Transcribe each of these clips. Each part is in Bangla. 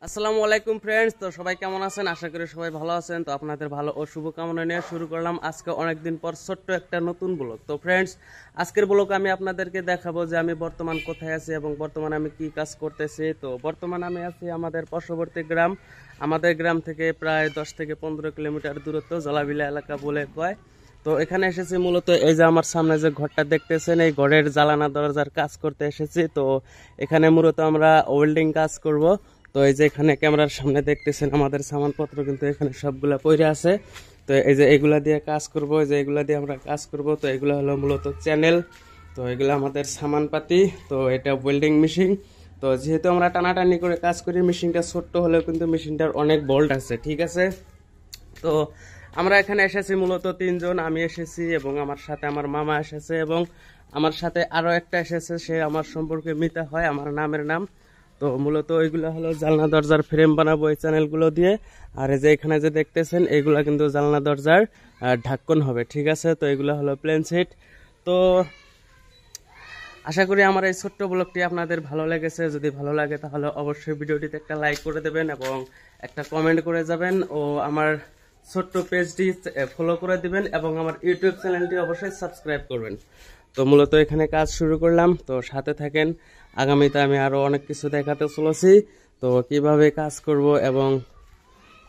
আসসালামু আলাইকুম ফ্রেন্ডস। তো সবাই কেমন আছেন? আশা করি সবাই ভালো আছেন। তো আপনাদের ভালো ও শুভ কামনা নিয়ে শুরু করলাম আজকে অনেকদিন পর ছোট্ট একটা নতুন ব্লগ। তো ফ্রেন্ডস, আজকের ব্লগ আমি আপনাদেরকে দেখাবো যে আমি বর্তমান কোথায় আছি এবং বর্তমানে আমি কি কাজ করতেছি। তো বর্তমানে আমি আছি আমাদের পার্শ্ববর্তী গ্রাম। আমাদের গ্রাম থেকে প্রায় 10 থেকে 15 কিলোমিটার দূরত্ব জলাবিলা এলাকা বলে কয়। তো এখানে এসেছি মূলত এই যে আমার সামনে যে ঘরটা দেখতেছেন, এই ঘরের জ্বালানা দরজার কাজ করতে এসেছি। তো এখানে মূলত আমরা ওয়েল্ডিং কাজ করব। তো এই যে এখানে ক্যামেরার সামনে দেখতেছেন আমাদের সামানপত্র কিন্তু এখানে সবগুলা পড়ে আছে। তো এই যে এগুলা দিয়ে কাজ করব, এই যে এগুলা দিয়ে আমরা কাজ করব। তো এগুলা হলো মূলত চ্যানেল। তো এগুলো আমাদের সামানপাতি। তো এটা ওয়েল্ডিং মেশিন। তো যেহেতু আমরা টানাটানি করে কাজ করি, মেশিনটা ছোট্ট হলেও কিন্তু মেশিনটার অনেক বোল্ট আছে, ঠিক আছে। তো আমরা এখানে এসেছি মূলত তিনজন, আমি এসেছি এবং আমার সাথে আমার মামা এসেছে এবং আমার সাথে আরো একটা এসেছে, সে আমার সম্পর্কে মিতা হয়, আমার নামের নাম। তো মূলত ওইগুলো হলো জানলা দরজার ফ্রেম বানাবো এই চ্যানেলগুলো দিয়ে। আর এই যে এখানে যে দেখতেছেন এইগুলা কিন্তু জানলা দরজার ঢাকন হবে, ঠিক আছে। তো এগুলো হলো প্লেন সিট। তো আশা করি আমার এই ছোট্ট ব্লগটি আপনাদের ভালো লেগেছে। যদি ভালো লাগে তাহলে অবশ্যই ভিডিওটিতে একটা লাইক করে দেবেন এবং একটা কমেন্ট করে যাবেন ও আমার ছোট্ট পেজটি ফলো করে দিবেন এবং আমার ইউটিউব চ্যানেলটি অবশ্যই সাবস্ক্রাইব করবেন। তো মূলত এখানে কাজ শুরু করলাম, তো সাথে থাকেন। আগামীতে আমি আরো অনেক কিছু দেখাতে চলেছি। তো কিভাবে কাজ করব এবং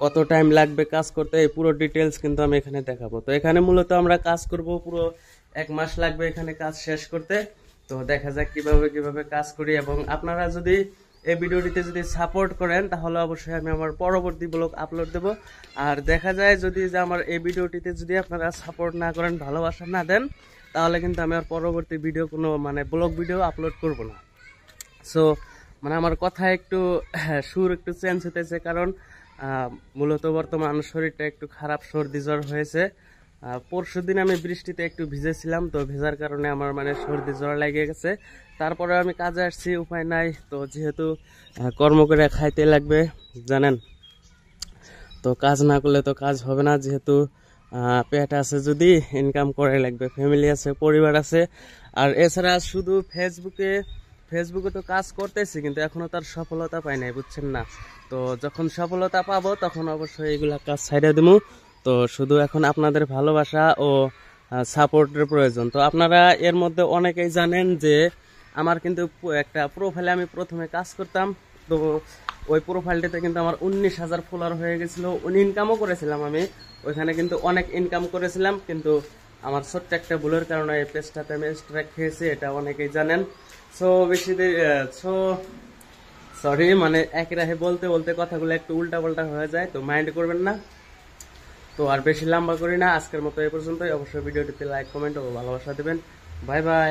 কত টাইম লাগবে কাজ করতে, এই পুরো ডিটেলস কিন্তু আমি এখানে দেখাবো। তো এখানে মূলত আমরা কাজ করব, পুরো 1 মাস লাগবে এখানে কাজ শেষ করতে। তো দেখা যাক কিভাবে কিভাবে কাজ করি এবং আপনারা যদি এই ভিডিওটিতে যদি সাপোর্ট করেন তাহলে অবশ্যই আমি আমার পরবর্তী ব্লগ আপলোড দেব। আর দেখা যায় যদি যে আমার এই ভিডিওটিতে যদি আপনারা সাপোর্ট না করেন, ভালোবাসা না দেন, তাহলে কিন্তু আমি আর পরবর্তী ভিডিও কোনো ব্লগ ভিডিও আপলোড করব না। সো আমার কথা একটু সুর একটু চেঞ্জ হতেছে, কারণ মূলত বর্তমান শরীরটা একটু খারাপ, সর্দি জ্বর হয়েছে। পরশুদিন আমি বৃষ্টিতে একটু ভিজেছিলাম, তো ভেজার কারণে আমার সর্দি জ্বর লেগে গেছে। তারপরে আমি কাজে আসছি, উপায় নাই। তো যেহেতু কর্ম করে খাইতে লাগবে, জানেন, তো কাজ না করলে তো কাজ হবে না। যেহেতু পেট আছে, যদি ইনকাম করে লাগবে, ফ্যামিলি আছে, পরিবার আছে। আর এছাড়া শুধু ফেসবুকে তো কাজ করতেছি, কিন্তু এখনো তার সফলতা পাই নাই, বুঝছেন না। তো যখন সফলতা পাবো তখন অবশ্যই এগুলা কাজ ছাইড়া দেবো। তো শুধু এখন আপনাদের ভালোবাসা ও সাপোর্টের প্রয়োজন। তো আপনারা এর মধ্যে অনেকেই জানেন যে আমার কিন্তু একটা প্রোফাইলে আমি প্রথমে কাজ করতাম। তো ওই প্রোফাইলটিতে কিন্তু আমার 19,000 ফলোয়ার হয়ে গেছিল, ইনকামও করেছিলাম আমি ওইখানে, কিন্তু অনেক ইনকাম করেছিলাম। কিন্তু আমার ছোট্ট একটা ভুলের কারণে এই পেজটাতে আমি স্ট্রাইক খেয়েছি, এটা অনেকেই জানেন। সো বেশি সরি, একই রাহে বলতে বলতে কথাগুলো একটু উল্টা পাল্টা হয়ে যায়, তো মাইন্ড করবেন না। তো আর বেশি লম্বা করি না, আজকের মতো এই পর্যন্তই। অবশ্যই ভিডিওটিতে লাইক, কমেন্ট ও ভালোবাসা দেবেন। Bye bye.